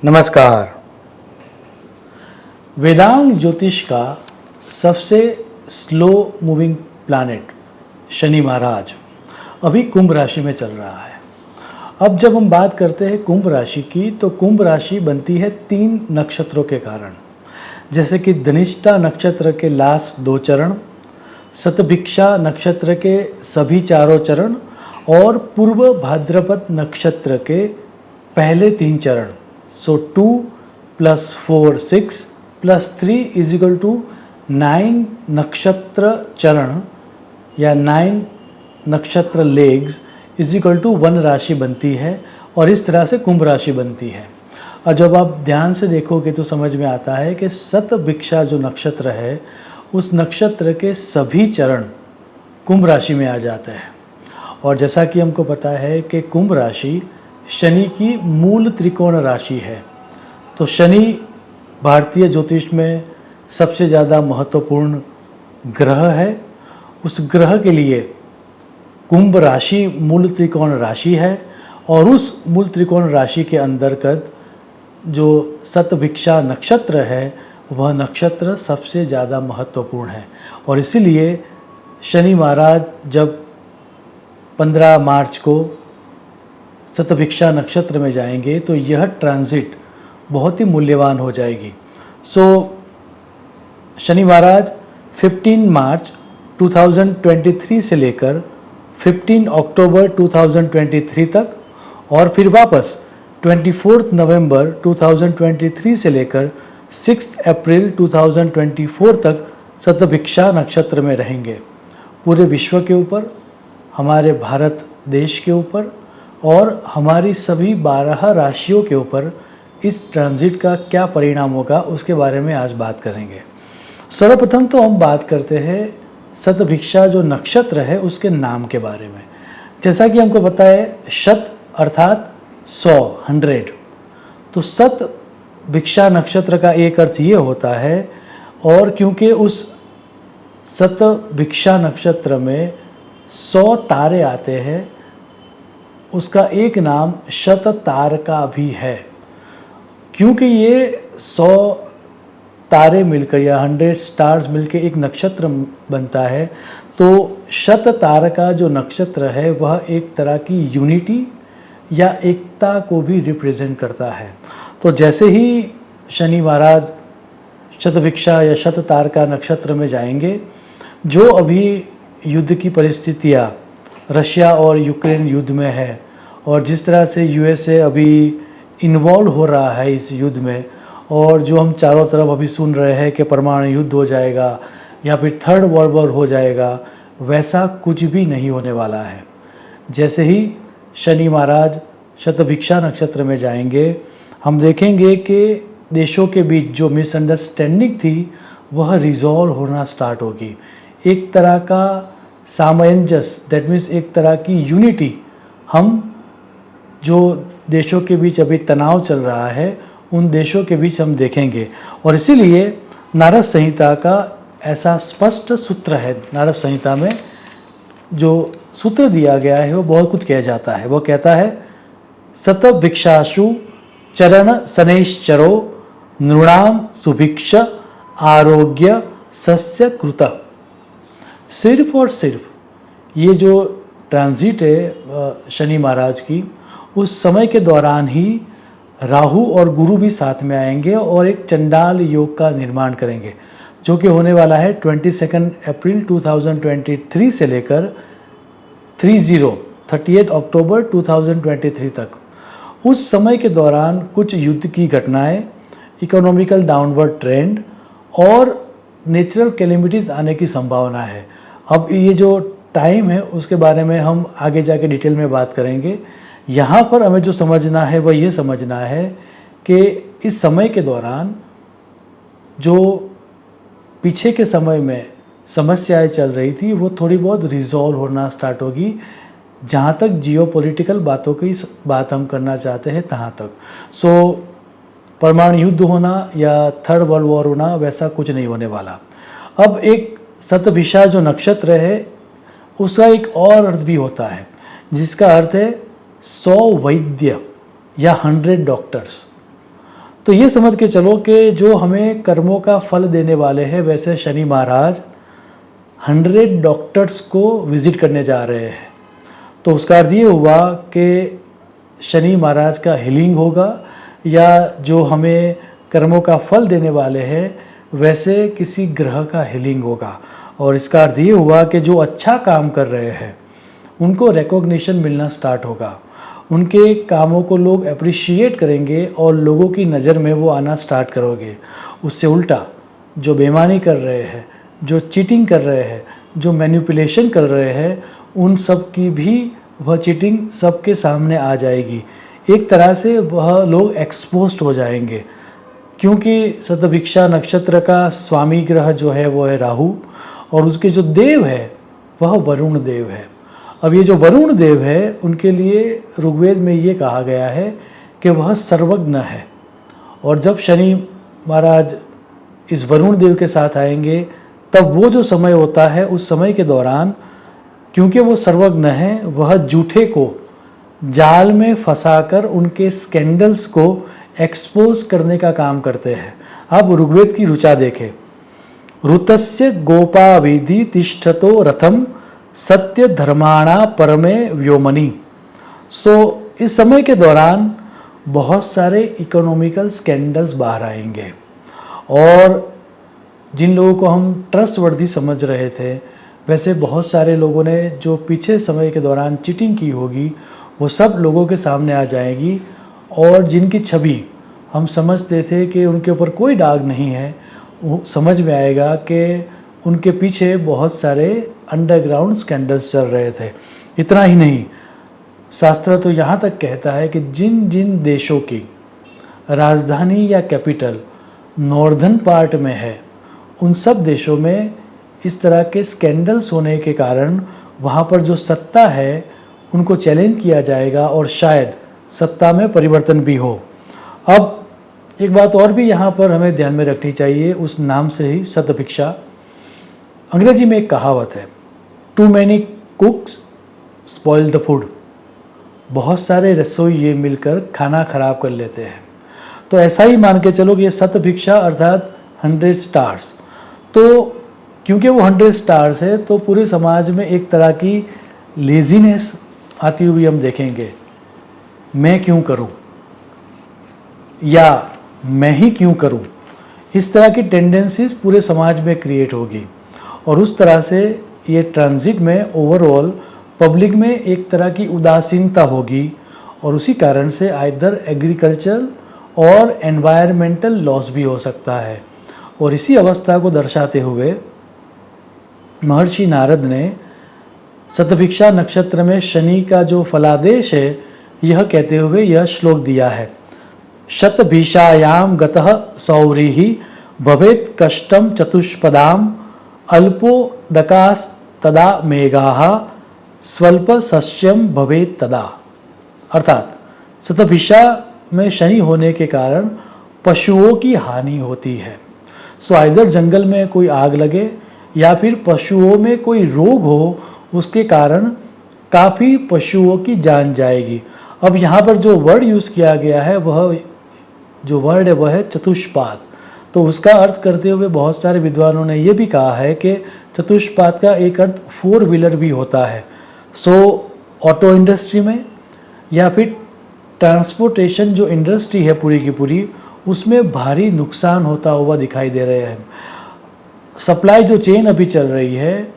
नमस्कार। वेदांग ज्योतिष का सबसे स्लो मूविंग प्लैनेट शनि महाराज अभी कुंभ राशि में चल रहा है। अब जब हम बात करते हैं कुंभ राशि की, तो कुंभ राशि बनती है 3 नक्षत्रों के कारण, जैसे कि धनिष्ठा नक्षत्र के लास्ट 2 चरण, शतभिक्षा नक्षत्र के सभी 4 चरण और पूर्व भाद्रपद नक्षत्र के पहले 3 चरण। सो 2 + 4 6 + 3 = 9 नक्षत्र चरण या 9 नक्षत्र लेग्स = 1 राशि बनती है और इस तरह से कुंभ राशि बनती है। और जब आप ध्यान से देखोगे तो समझ में आता है कि शतभिक्षा जो नक्षत्र है उस नक्षत्र के सभी चरण कुंभ राशि में आ जाते हैं। और जैसा कि हमको पता है कि कुंभ राशि शनि की मूल त्रिकोण राशि है, तो शनि भारतीय ज्योतिष में सबसे ज़्यादा महत्वपूर्ण ग्रह है। उस ग्रह के लिए कुंभ राशि मूल त्रिकोण राशि है और उस मूल त्रिकोण राशि के अंतर्गत जो शतभिक्षा नक्षत्र है वह नक्षत्र सबसे ज़्यादा महत्वपूर्ण है। और इसीलिए शनि महाराज जब 15 मार्च को शतभिक्षा नक्षत्र में जाएंगे तो यह ट्रांजिट बहुत ही मूल्यवान हो जाएगी। शनि महाराज 15 मार्च 2023 से लेकर 15 अक्टूबर 2023 तक और फिर वापस 24 नवंबर 2023 से लेकर 6 अप्रैल 2024 तक शतभिक्षा नक्षत्र में रहेंगे। पूरे विश्व के ऊपर, हमारे भारत देश के ऊपर और हमारी सभी 12 राशियों के ऊपर इस ट्रांजिट का क्या परिणाम होगा उसके बारे में आज बात करेंगे। सर्वप्रथम तो हम बात करते हैं शतभिक्षा जो नक्षत्र है उसके नाम के बारे में। जैसा कि हमको पता है शत अर्थात 100 तो शतभिक्षा नक्षत्र का एक अर्थ ये होता है, और क्योंकि उस शतभिक्षा नक्षत्र में 100 तारे आते हैं उसका एक नाम शततारका भी है। क्योंकि ये 100 तारे मिलकर या 100 स्टार्स मिलकर एक नक्षत्र बनता है, तो शततारका जो नक्षत्र है वह एक तरह की यूनिटी या एकता को भी रिप्रेजेंट करता है। तो जैसे ही शनि महाराज शतभिक्षा या शततारका नक्षत्र में जाएंगे, जो अभी युद्ध की परिस्थितियाँ रशिया और यूक्रेन युद्ध में है और जिस तरह से यूएसए अभी इन्वॉल्व हो रहा है इस युद्ध में, और जो हम चारों तरफ अभी सुन रहे हैं कि परमाणु युद्ध हो जाएगा या फिर 3rd वर्ल्ड वॉर हो जाएगा, वैसा कुछ भी नहीं होने वाला है। जैसे ही शनि महाराज शतभिक्षा नक्षत्र में जाएंगे, हम देखेंगे कि देशों के बीच जो मिसअंडरस्टैंडिंग थी वह रिजॉल्व होना स्टार्ट होगी। एक तरह का सामंजस्य, दैट मीन्स एक तरह की यूनिटी, हम जो देशों के बीच अभी तनाव चल रहा है उन देशों के बीच हम देखेंगे। और इसीलिए नारद संहिता का ऐसा स्पष्ट सूत्र है, नारद संहिता में जो सूत्र दिया गया है वो बहुत कुछ कह जाता है। वो कहता है शतभिक्षासु चरण शनैश्चरो नृणाम सुभिक्ष आरोग्य सस्य कृत। सिर्फ और सिर्फ ये जो ट्रांजिट है शनि महाराज की, उस समय के दौरान ही राहु और गुरु भी साथ में आएंगे और एक चंडाल योग का निर्माण करेंगे, जो कि होने वाला है 22 अप्रैल 2023 से लेकर 38 अक्टूबर 2023 तक। उस समय के दौरान कुछ युद्ध की घटनाएं, इकोनॉमिकल डाउनवर्ड ट्रेंड और नेचुरल कैलेमिटीज़ आने की संभावना है। अब ये जो टाइम है उसके बारे में हम आगे जाके डिटेल में बात करेंगे। यहाँ पर हमें जो समझना है वह ये समझना है कि इस समय के दौरान जो पीछे के समय में समस्याएं चल रही थी वो थोड़ी बहुत रिजॉल्व होना स्टार्ट होगी। जहाँ तक जियोपॉलिटिकल बातों की बात हम करना चाहते हैं तहाँ तक। परमाणु युद्ध होना या 3rd वर्ल्ड वॉर होना वैसा कुछ नहीं होने वाला। अब एक शतभिक्षा जो नक्षत्र है उसका एक और अर्थ भी होता है, जिसका अर्थ है 100 वैद्य या 100 डॉक्टर्स। तो ये समझ के चलो कि जो हमें कर्मों का फल देने वाले हैं, वैसे शनि महाराज 100 डॉक्टर्स को विजिट करने जा रहे हैं। तो उसका अर्थ ये हुआ कि शनि महाराज का हीलिंग होगा, या जो हमें कर्मों का फल देने वाले हैं वैसे किसी ग्रह का हीलिंग होगा। और इसका अर्थ ये हुआ कि जो अच्छा काम कर रहे हैं उनको रिकॉग्निशन मिलना स्टार्ट होगा, उनके कामों को लोग अप्रिशिएट करेंगे और लोगों की नज़र में वो आना स्टार्ट करोगे। उससे उल्टा जो बेईमानी कर रहे हैं, जो चीटिंग कर रहे हैं, जो मैनिपुलेशन कर रहे हैं, उन सब की भी वह चीटिंग सबके सामने आ जाएगी। एक तरह से वह लोग एक्सपोज्ड हो जाएंगे, क्योंकि शतभिक्षा नक्षत्र का स्वामी ग्रह जो है वो है राहु, और उसके जो देव है वह वरुण देव है। अब ये जो वरुण देव है उनके लिए ऋग्वेद में ये कहा गया है कि वह सर्वज्ञ है। और जब शनि महाराज इस वरुण देव के साथ आएंगे तब वो जो समय होता है, उस समय के दौरान क्योंकि वो सर्वज्ञ है, वह झूठे को जाल में फंसाकर उनके स्कैंडल्स को एक्सपोज करने का काम करते हैं। अब ऋग्वेद की ऋचा देखें। ऋतस्य गोपाविधि तिष्ठतो रथम सत्य धर्माणा परमे व्योमनि। इस समय के दौरान बहुत सारे इकोनॉमिकल स्कैंडल्स बाहर आएंगे, और जिन लोगों को हम ट्रस्टवर्दी समझ रहे थे, वैसे बहुत सारे लोगों ने जो पीछे समय के दौरान चीटिंग की होगी वो सब लोगों के सामने आ जाएगी। और जिनकी छवि हम समझते थे कि उनके ऊपर कोई दाग नहीं है, वो समझ में आएगा कि उनके पीछे बहुत सारे अंडरग्राउंड स्कैंडल्स चल रहे थे। इतना ही नहीं, शास्त्र तो यहाँ तक कहता है कि जिन जिन देशों की राजधानी या कैपिटल नॉर्दर्न पार्ट में है, उन सब देशों में इस तरह के स्कैंडल्स होने के कारण वहाँ पर जो सत्ता है उनको चैलेंज किया जाएगा, और शायद सत्ता में परिवर्तन भी हो। अब एक बात और भी यहाँ पर हमें ध्यान में रखनी चाहिए, उस नाम से ही शतभिक्षा। अंग्रेजी में एक कहावत है, too many cooks spoil the food. बहुत सारे रसोइये मिलकर खाना खराब कर लेते हैं। तो ऐसा ही मान के चलो कि ये शतभिक्षा अर्थात 100 स्टार्स। तो क्योंकि वो 100 स्टार्स है तो पूरे समाज में एक तरह की लेजीनेस आती हुई हम देखेंगे। मैं क्यों करूं, या मैं ही क्यों करूं, इस तरह की टेंडेंसीज पूरे समाज में क्रिएट होगी। और उस तरह से ये ट्रांजिट में ओवरऑल पब्लिक में एक तरह की उदासीनता होगी, और उसी कारण से आइदर एग्रीकल्चर और एनवायरमेंटल लॉस भी हो सकता है। और इसी अवस्था को दर्शाते हुए महर्षि नारद ने शतभिक्षा नक्षत्र में शनि का जो फलादेश है, यह कहते हुए यह श्लोक दिया है, शतभिषायाम गतः सौरिः भवेत् कष्टम चतुष्पदाम अल्पोदकास्तदा मेघाः स्वल्प सस्यम भवेत् तदा। अर्थात शतभिषा में शनि होने के कारण पशुओं की हानि होती है। आइदर जंगल में कोई आग लगे या फिर पशुओं में कोई रोग हो, उसके कारण काफ़ी पशुओं की जान जाएगी। अब यहाँ पर जो वर्ड यूज़ किया गया है, वह जो वर्ड है वह है चतुष्पाद। तो उसका अर्थ करते हुए बहुत सारे विद्वानों ने यह भी कहा है कि चतुष्पाद का एक अर्थ 4 व्हीलर भी होता है। ऑटो इंडस्ट्री में या फिर ट्रांसपोर्टेशन जो इंडस्ट्री है पूरी की पूरी, उसमें भारी नुकसान होता हुआ दिखाई दे रहे हैं। सप्लाई जो चेन अभी चल रही है,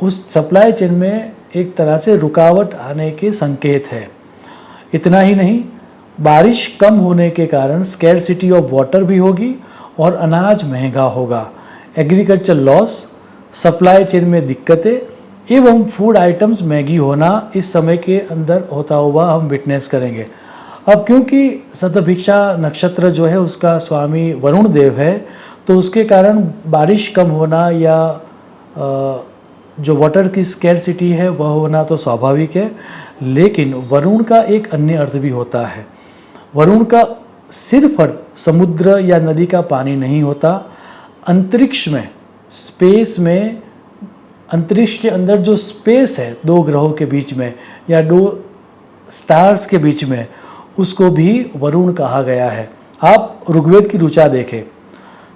उस सप्लाई चेन में एक तरह से रुकावट आने के संकेत है। इतना ही नहीं, बारिश कम होने के कारण स्कैरसिटी ऑफ वाटर भी होगी और अनाज महंगा होगा। एग्रीकल्चर लॉस, सप्लाई चेन में दिक्कतें एवं फूड आइटम्स महंगी होना इस समय के अंदर होता हुआ हम विटनेस करेंगे। अब क्योंकि शतभिक्षा नक्षत्र जो है उसका स्वामी वरुण देव है, तो उसके कारण बारिश कम होना या जो वाटर की स्कैरसिटी है वह होना तो स्वाभाविक है। लेकिन वरुण का एक अन्य अर्थ भी होता है। वरुण का सिर्फ अर्थ समुद्र या नदी का पानी नहीं होता। अंतरिक्ष में, स्पेस में, अंतरिक्ष के अंदर जो स्पेस है 2 ग्रहों के बीच में या 2 स्टार्स के बीच में, उसको भी वरुण कहा गया है। आप ऋग्वेद की ऋचा देखें,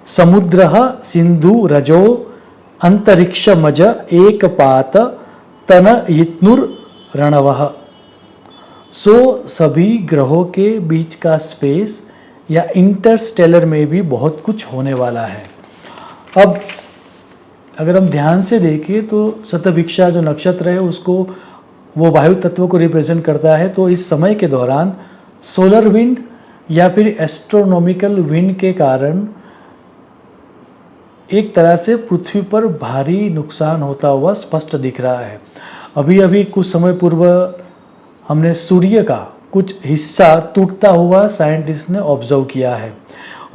समुद्र सिंधु रजो अंतरिक्षमज एक पात तन यित्नुर रणवः। सभी ग्रहों के बीच का स्पेस या इंटरस्टेलर में भी बहुत कुछ होने वाला है। अब अगर हम ध्यान से देखें तो शतभिक्षा जो नक्षत्र है उसको वो वायु तत्व को रिप्रेजेंट करता है। तो इस समय के दौरान सोलर विंड या फिर एस्ट्रोनॉमिकल विंड के कारण एक तरह से पृथ्वी पर भारी नुकसान होता हुआ स्पष्ट दिख रहा है। अभी अभी कुछ समय पूर्व हमने सूर्य का कुछ हिस्सा टूटता हुआ साइंटिस्ट ने ऑब्जर्व किया है।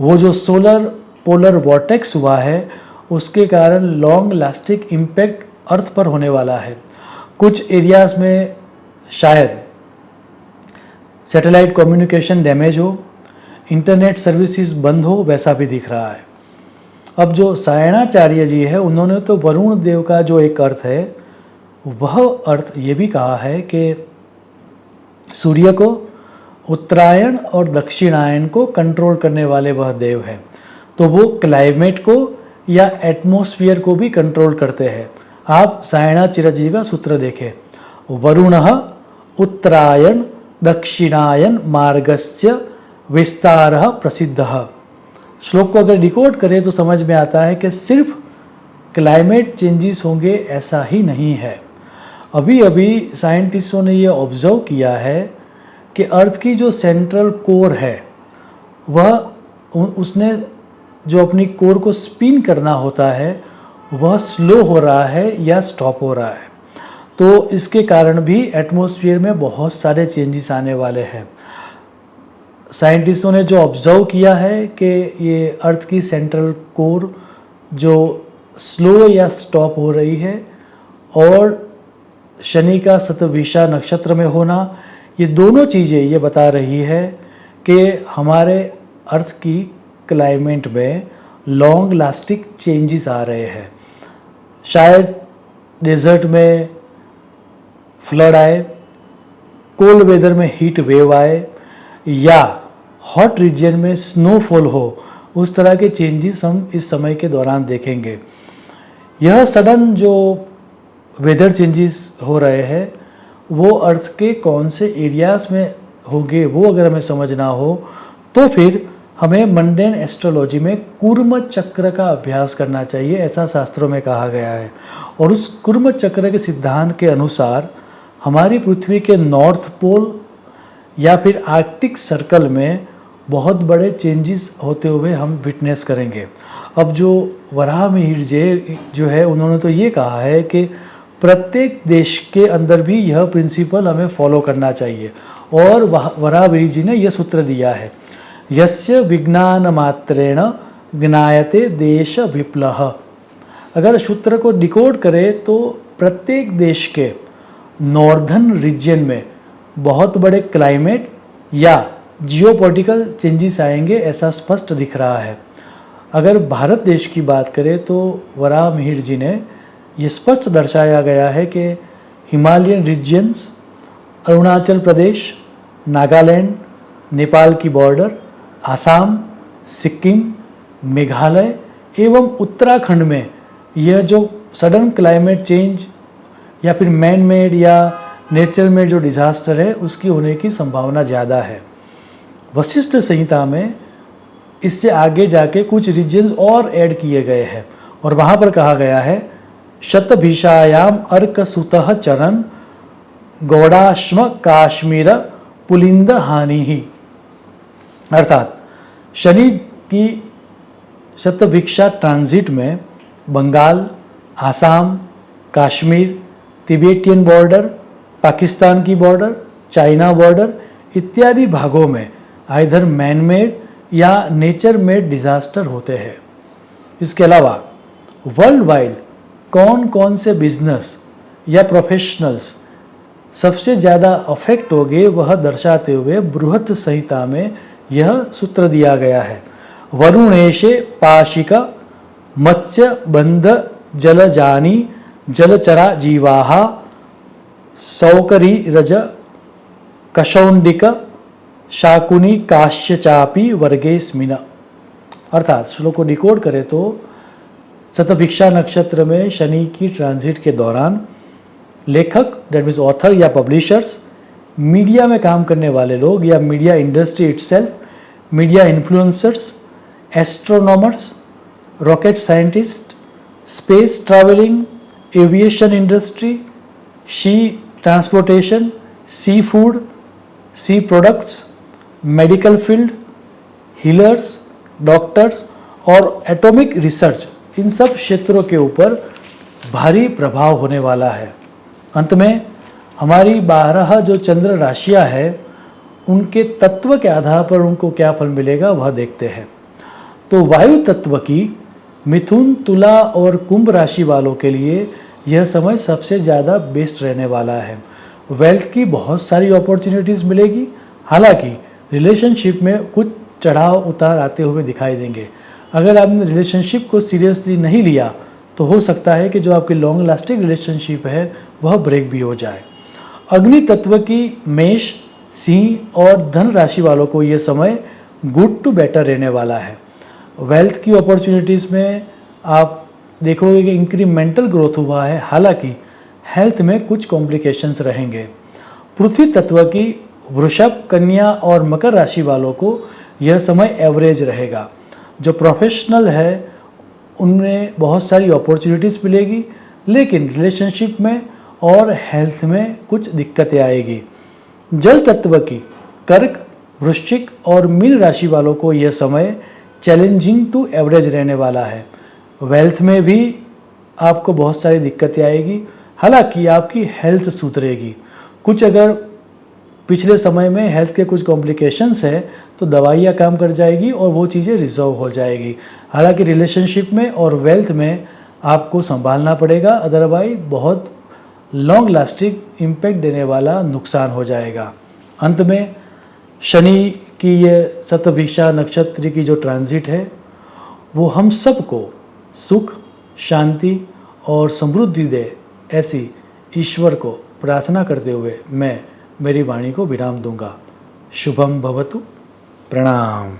वो जो सोलर पोलर वॉर्टेक्स हुआ है उसके कारण लॉन्ग लास्टिक इम्पैक्ट अर्थ पर होने वाला है। कुछ एरियाज में शायद सैटेलाइट कम्युनिकेशन डैमेज हो, इंटरनेट सर्विसेज बंद हो, वैसा भी दिख रहा है। अब जो सायणाचार्य जी है उन्होंने तो वरुण देव का जो एक अर्थ है वह अर्थ ये भी कहा है कि सूर्य को उत्तरायण और दक्षिणायन को कंट्रोल करने वाले वह देव है, तो वो क्लाइमेट को या एटमॉस्फेयर को भी कंट्रोल करते हैं। आप सायणाचार्य जी का सूत्र देखें, वरुणः उत्तरायण दक्षिणायन मार्गस्य विस्तारः प्रसिद्धः। श्लोक को अगर डिकोड करें तो समझ में आता है कि सिर्फ क्लाइमेट चेंजेस होंगे ऐसा ही नहीं है। अभी अभी साइंटिस्टों ने ये ऑब्जर्व किया है कि अर्थ की जो सेंट्रल कोर है वह उसने जो अपनी कोर को स्पिन करना होता है वह स्लो हो रहा है या स्टॉप हो रहा है। तो इसके कारण भी एटमॉस्फेयर में बहुत सारे चेंजेस आने वाले हैं। साइंटिस्टों ने जो ऑब्जर्व किया है कि ये अर्थ की सेंट्रल कोर जो स्लो या स्टॉप हो रही है और शनि का शतभिषा नक्षत्र में होना, ये दोनों चीज़ें ये बता रही है कि हमारे अर्थ की क्लाइमेट में लॉन्ग लास्टिक चेंजेस आ रहे हैं। शायद डेजर्ट में फ्लड आए, कोल्ड वेदर में हीट वेव आए या हॉट रीजन में स्नोफॉल हो, उस तरह के चेंजेस हम इस समय के दौरान देखेंगे। यह सडन जो वेदर चेंजेस हो रहे हैं वो अर्थ के कौन से एरियाज में होंगे वो अगर हमें समझना हो तो फिर हमें मंडेन एस्ट्रोलॉजी में कुर्म चक्र का अभ्यास करना चाहिए, ऐसा शास्त्रों में कहा गया है। और उस कुर्म चक्र के सिद्धांत के अनुसार हमारी पृथ्वी के नॉर्थ पोल या फिर आर्कटिक सर्कल में बहुत बड़े चेंजेस होते हुए हम विटनेस करेंगे। अब जो वराहमिहिर जी जो है उन्होंने तो ये कहा है कि प्रत्येक देश के अंदर भी यह प्रिंसिपल हमें फॉलो करना चाहिए। और वराहमिहिर जी ने यह सूत्र दिया है, यस्य विज्ञान मात्रेण ज्ञायते देश विप्लः। अगर सूत्र को डिकोड करें तो प्रत्येक देश के नॉर्दर्न रीजन में बहुत बड़े क्लाइमेट या जियोपॉलिटिकल चेंजेस आएंगे, ऐसा स्पष्ट दिख रहा है। अगर भारत देश की बात करें तो वराहमिहिर जी ने ये स्पष्ट दर्शाया गया है कि हिमालयन रीजन्स, अरुणाचल प्रदेश, नागालैंड, नेपाल की बॉर्डर, आसाम, सिक्किम, मेघालय एवं उत्तराखंड में यह जो सडन क्लाइमेट चेंज या फिर मैन मेड या नेचर में जो डिजास्टर है उसकी होने की संभावना ज़्यादा है। वशिष्ठ संहिता में इससे आगे जाके कुछ रीजन्स और ऐड किए गए हैं और वहाँ पर कहा गया है, शतभिषायाम अर्क सुतः चरण गौड़ाश्म काश्मीर पुलिंद हानि ही। अर्थात शनि की शतभिक्षा ट्रांजिट में बंगाल, आसाम, कश्मीर, तिबेटियन बॉर्डर, पाकिस्तान की बॉर्डर, चाइना बॉर्डर इत्यादि भागों में आइधर मैन मेड या नेचर मेड डिजास्टर होते हैं। इसके अलावा वर्ल्ड वाइड कौन कौन से बिजनेस या प्रोफेशनल्स सबसे ज़्यादा अफेक्ट हो गए वह दर्शाते हुए बृहत संहिता में यह सूत्र दिया गया है, वरुणेशे पाशिक मत्स्य बंध जलजानी जलचरा जीवाहा सौकरी रज कशौंडिक शाकुनी काश्यचापी वर्गेस्मिन। अर्थात श्लोक को डिकोड करें तो शतभिक्षा नक्षत्र में शनि की ट्रांजिट के दौरान लेखक, दैट मीन्स ऑथर या पब्लिशर्स, मीडिया में काम करने वाले लोग या media industry itself, media influencers, astronomers, rocket scientist, space travelling, aviation industry, sea transportation, sea food, sea products, medical field, healers, doctors और एटॉमिक रिसर्च, इन सब क्षेत्रों के ऊपर भारी प्रभाव होने वाला है। अंत में हमारी 12 जो चंद्र राशियां हैं उनके तत्व के आधार पर उनको क्या फल मिलेगा वह देखते हैं। तो वायु तत्व की मिथुन, तुला और कुंभ राशि वालों के लिए यह समय सबसे ज़्यादा बेस्ट रहने वाला है। वेल्थ की बहुत सारी अपॉर्चुनिटीज़ मिलेगी, हालांकि रिलेशनशिप में कुछ चढ़ाव उतार आते हुए दिखाई देंगे। अगर आपने रिलेशनशिप को सीरियसली नहीं लिया तो हो सकता है कि जो आपकी लॉन्ग लास्टिंग रिलेशनशिप है वह ब्रेक भी हो जाए। अग्नि तत्व की मेष, सिंह और धन राशि वालों को यह समय गुड टू बेटर रहने वाला है। वेल्थ की अपॉर्चुनिटीज़ में आप देखोगे कि इंक्रीमेंटल ग्रोथ हुआ है, हालांकि हेल्थ में कुछ कॉम्प्लिकेशंस रहेंगे। पृथ्वी तत्व की वृषभ, कन्या और मकर राशि वालों को यह समय एवरेज रहेगा। जो प्रोफेशनल है उनमें बहुत सारी अपॉर्चुनिटीज़ मिलेगी, लेकिन रिलेशनशिप में और हेल्थ में कुछ दिक्कतें आएगी। जल तत्व की कर्क, वृश्चिक और मीन राशि वालों को यह समय चैलेंजिंग टू एवरेज रहने वाला है। वेल्थ में भी आपको बहुत सारी दिक्कतें आएगी, हालांकि आपकी हेल्थ सुधरेगी। कुछ अगर पिछले समय में हेल्थ के कुछ कॉम्प्लिकेशंस है तो दवाइयाँ काम कर जाएगी और वो चीज़ें रिजॉल्व हो जाएगी। हालांकि रिलेशनशिप में और वेल्थ में आपको संभालना पड़ेगा, अदरवाइज बहुत लॉन्ग लास्टिंग इम्पैक्ट देने वाला नुकसान हो जाएगा। अंत में शनि की ये शतभिक्षा नक्षत्र की जो ट्रांजिट है वो हम सबको सुख, शांति और समृद्धि दे, ऐसी ईश्वर को प्रार्थना करते हुए मैं मेरी वाणी को विराम दूंगा। शुभम भवतु। प्रणाम।